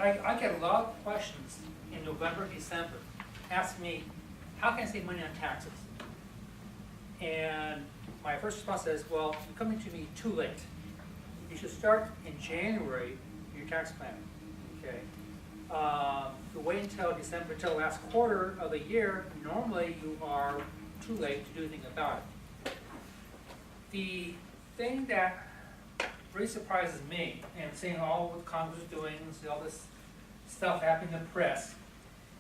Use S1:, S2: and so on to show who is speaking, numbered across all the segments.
S1: I get a lot of questions in November, December, asking me, how can I save money on taxes? And my first response is, well, you're coming to me too late. You should start in January your tax planning, okay? To wait until December, until the last quarter of the year, normally you are too late to do anything about it. The thing that really surprises me, and seeing all what Congress is doing, see all this stuff happening in the press,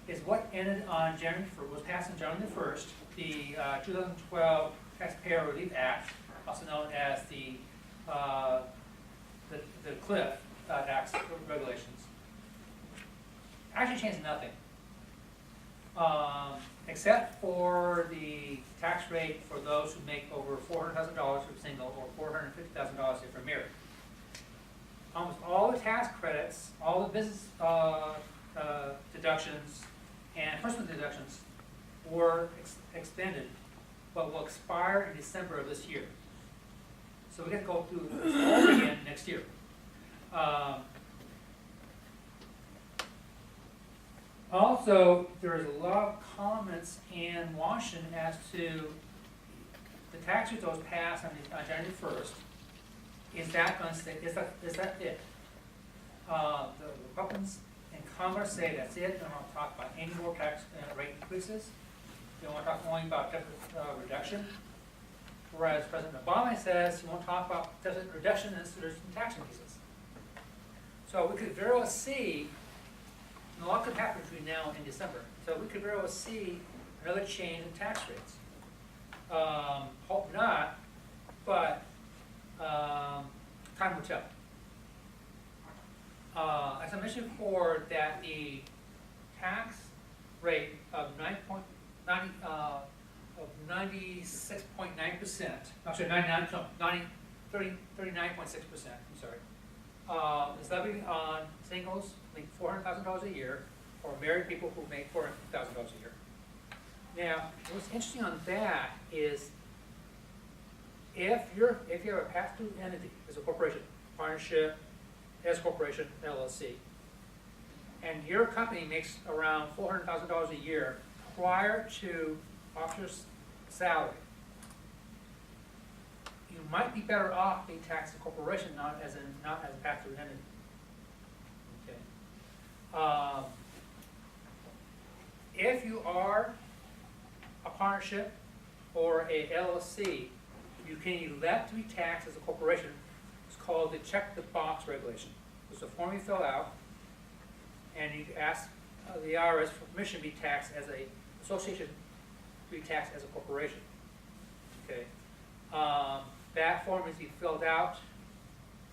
S1: is what ended on January 1st, was passed on January 1st, the 2012 Taxpayer Relief Act, also known as the CLIF tax regulations. Actually changed nothing, except for the tax rate for those who make over $400,000 if you're single or $450,000 if you're married. Almost all the tax credits, all the business deductions and personal deductions were extended, but will expire in December of this year. So we get to go through this all again next year. Also, there's a lot of comments in Washington as to the tax rate that was passed on January 1st. Is that going to stay? Is that it? The Republicans in Congress say that's it. They don't want to talk about any more tax rate increases. They want to talk only about deficit reduction. Whereas President Obama says he won't talk about deficit reduction and there's some tax increases. So we could very well see, and a lot could happen between now and December. So we could very well see another change in tax rates. Hope not, but time will tell. As I mentioned before, that the tax rate of 96.9%, actually 39.6%, I'm sorry, is levied on singles who make $400,000 a year, or married people who make $400,000 a year. Now, what's interesting on that is if you have a pass-through entity as a corporation, partnership, S corporation, LLC, and your company makes around $400,000 a year prior to officer's salary, you might be better off being taxed as a corporation, not as a pass-through entity. Okay. If you are a partnership or a LLC, you can elect to be taxed as a corporation. It's called the check the box regulation. It's a form you fill out, and you ask the IRS for permission to be taxed as an association, to be taxed as a corporation. Okay. That form is to be filled out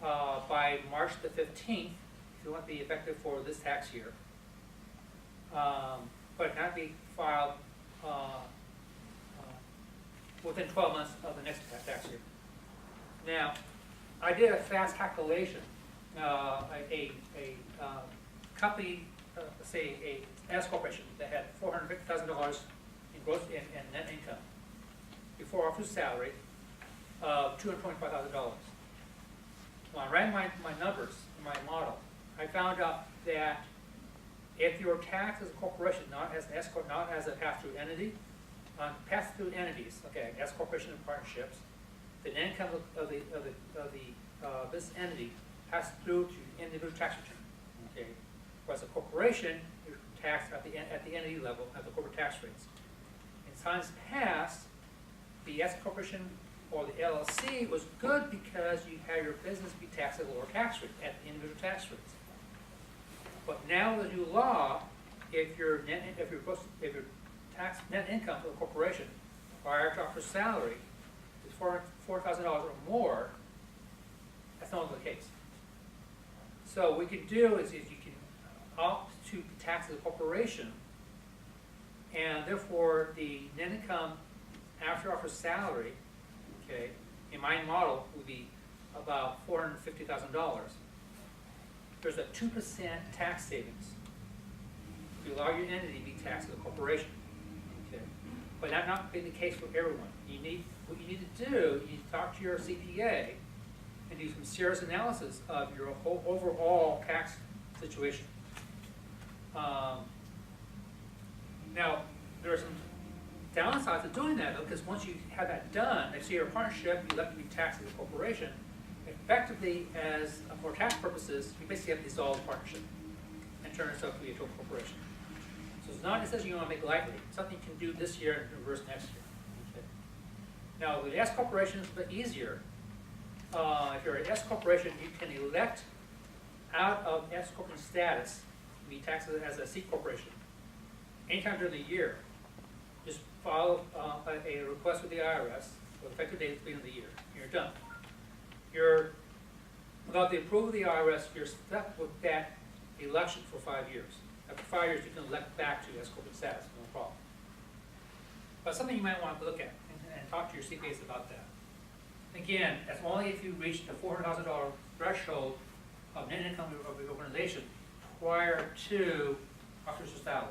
S1: by March the 15th if you want to be effective for this tax year. But it cannot be filed within 12 months of the next tax year. Now, I did a fast calculation. A company, say a S corporation that had $450,000 in gross and net income before officer's salary of $225,000. When I ran my numbers in my model, I found out that if you were taxed as a corporation, not as an S corp, not as a pass-through entity, pass-through entities, okay, S corporation and partnerships, the net income of the business entity passes through to the individual tax return. Okay, whereas a corporation, you're taxed at the entity level at the corporate tax rates. In times past, the S corporation or the LLC was good because you had your business be taxed at a lower tax rate at the individual tax rates. But now with the new law, if your tax net income for the corporation prior to officer's salary is $4,000 or more, that's no longer the case. So what we can do is if you can opt to be taxed as a corporation, and therefore the net income after officer's salary, okay, in my model would be about $450,000. There's a 2% tax savings if you allow your entity to be taxed as a corporation. Okay. But that not being the case for everyone. What you need to do, you need to talk to your CPA and do some serious analysis of your whole overall tax situation. Now, there are some downsides of doing that, though, because once you have that done, if you're a partnership, you let it be taxed as a corporation. Effectively, for tax purposes, you basically have to dissolve the partnership and turn itself to be a total corporation. So it's not a decision you want to make lightly. It's something you can do this year and reverse next year. Okay. Now, with the S corporation, it's a bit easier. If you're an S corporation, you can elect out of S corporation status to be taxed as a C corporation anytime during the year. Just file a request with the IRS for the effective date at the beginning of the year. You're done. Without the approval of the IRS, you're stuck with that election for 5 years. After 5 years, you can elect back to S corporate status, no problem. But something you might want to look at and talk to your CPAs about that. Again, that's only if you reach the $400,000 threshold of net income of the organization prior to officer's salary.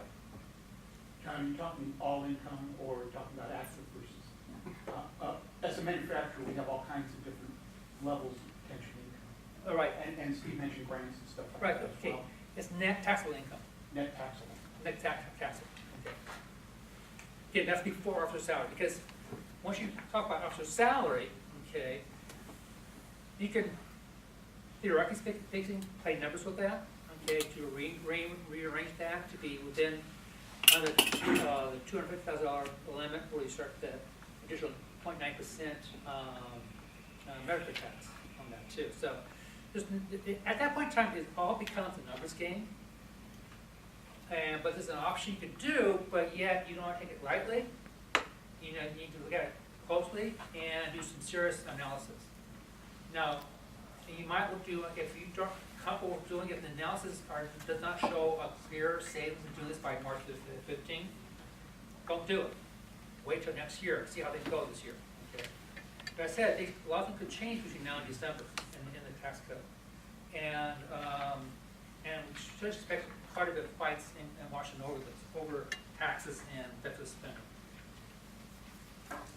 S2: John, are you talking all income or talking about active versus? As a manufacturer, we have all kinds of different levels of pension income.
S1: All right.
S2: And Steve mentioned grants and stuff like
S1: Right,
S2: that
S1: okay.
S2: as well.
S1: It's net taxable income.
S2: Net taxable.
S1: Net taxable, okay. Again, that's before officer's salary, because once you talk about officer's salary, okay, you can theoretically speaking play numbers with that, okay, to rearrange that to be within under the $250,000 limit, where you start the additional 0.9% merit tax on that too. So just, at that point in time, it all becomes a numbers game. But there's an option you can do, but yet you don't want to take it lightly. You need to look at it closely and do some serious analysis. Now, you might look to, if you don't comfortable with doing it, if the analysis does not show a clear savings to do this by March 15th, don't do it. Wait till next year, see how they go this year. Okay. But I said, a lot of things could change between now and December in the tax code. And we should expect quite a bit of fights in Washington over taxes and deficit spending.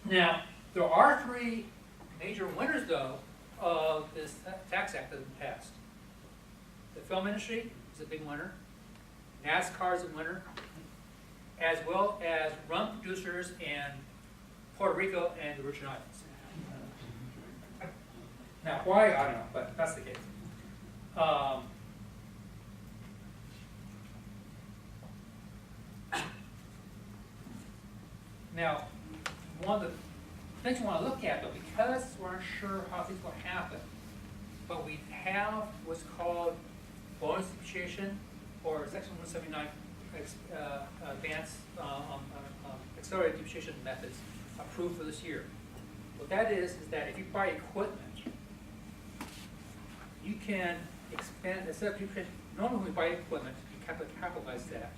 S1: Now, there are 3 major winners, though, of this tax act that has been passed. The film industry is a big winner. NASCAR is a winner, as well as rum producers in Puerto Rico and the Virgin Islands. Now, why, I don't know, but that's the case. Now, one of the things we want to look at, though, because we're unsure how things will happen, but we have what's called bonus depreciation or Section 179 advanced accelerated depreciation methods approved for this year. What that is that if you buy equipment, you can expand, instead of depreciation, normally when we buy equipment, you capitalize that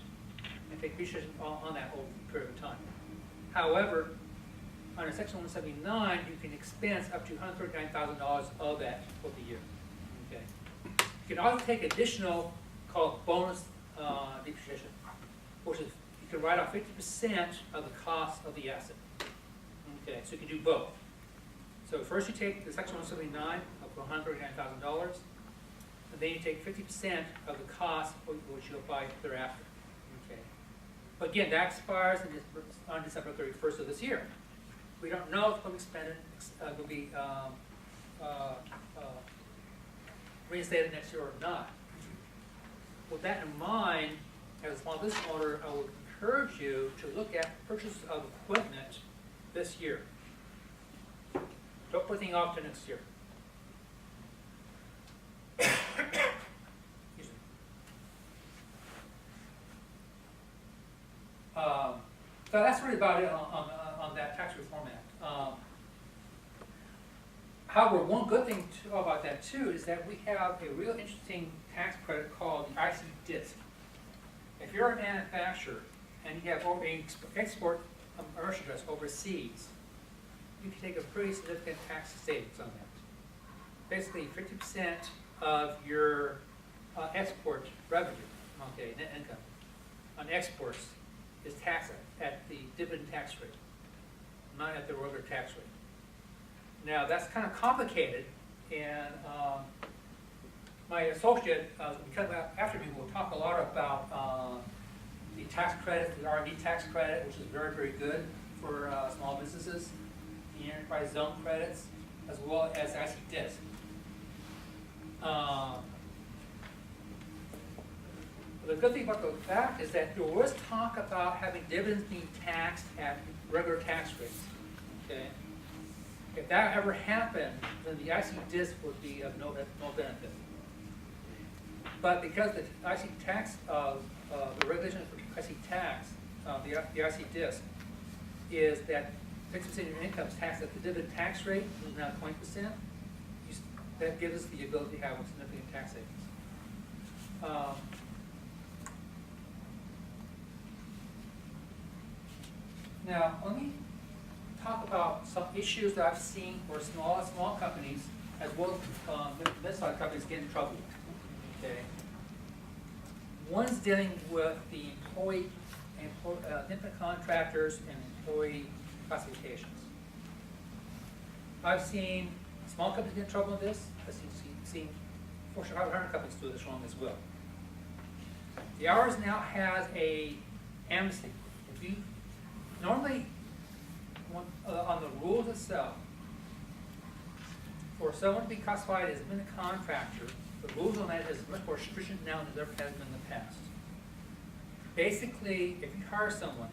S1: and take depreciation on that over a period of time. However, under Section 179, you can expense up to $139,000 of that for the year. Okay. You can also take additional, called bonus depreciation, which is you can write off 50% of the cost of the asset. Okay, so you can do both. So first you take the Section 179 of $139,000, and then you take 50% of the cost which you apply thereafter. Okay. But again, that expires on December 31st of this year. We don't know if it's going to be reinstated next year or not. With that in mind, as a small business owner, I would encourage you to look at purchase of equipment this year. Don't put anything off to next year. Excuse me. So that's really about it on that Tax Reform Act. However, one good thing about that too is that we have a real interesting tax credit called the IC DISC. If you're a manufacturer and you have export merchandise overseas, you can take a pretty significant tax savings on that. Basically, 50% of your export revenue, okay, net income, on exports is taxed at the dividend tax rate, not at the regular tax rate. Now, that's kind of complicated, and my associate, because after me, will talk a lot about the tax credit, the R&D tax credit, which is very, very good for small businesses, the enterprise zone credits, as well as IC DISC. The good thing about the fact is that there was talk about having dividends being taxed at regular tax rates. Okay, if that ever happened, then the IC DISC would be of no benefit. But because the IC tax, the regulation for IC tax, the IC DISC, is that 50% of your income is taxed at the dividend tax rate, which is now 20%. That gives us the ability to have significant tax savings. Now, let me talk about some issues that I've seen where small companies, as well as mid-sized companies, get in trouble. Okay. One's dealing with the independent contractors and employee classifications. I've seen small companies get in trouble with this. I've seen Fortune 500 companies do this wrong as well. The ours now has a amnesty. If you normally on the rules itself, for someone to be classified as an independent contractor, the rules on that is much more stringent now than there has been in the past. Basically, if you hire someone,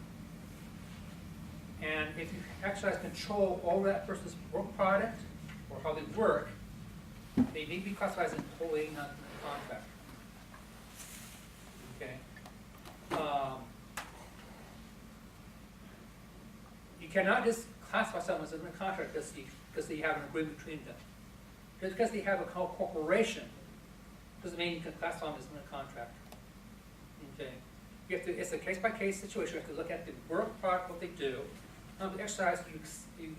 S1: and if you exercise control over that person's work product or how they work, they need to be classified as an employee, not a contractor. Okay. You cannot just classify someone as a contractor because they have an agreement between them. Just because they have a corporation doesn't mean you can classify them as a contractor. Okay. You have to, it's a case-by-case situation. You have to look at the work product, what they do, and the exercise you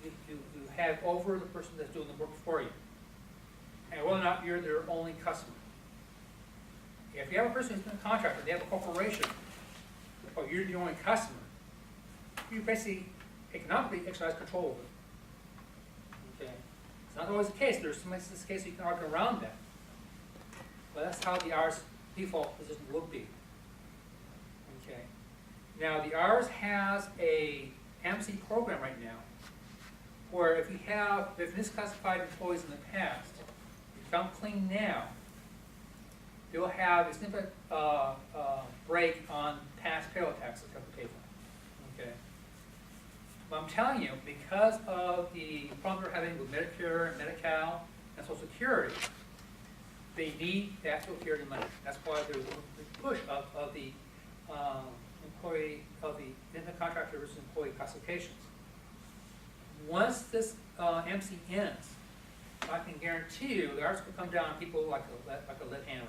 S1: have over the person that's doing the work for you, and whether or not you're their only customer. If you have a person who's been a contractor, they have a corporation, or you're the only customer, you basically economically exercise control over it. Okay. It's not always the case. There's some instances the case you can argue around that. But that's how the IRS default position would be. Okay. Now the IRS has a amnesty program right now where if misclassified employees in the past, if you found clean now, they'll have a significant break on past payroll taxes they have to pay for. Okay. But I'm telling you, because of the problem they're having with Medicare and Medi-Cal and Social Security, they need that Social Security money. That's why there's a push of the employee, of the independent contractor versus employee classifications. Once this MC ends, I can guarantee you the arts will come down on people like a lead hand.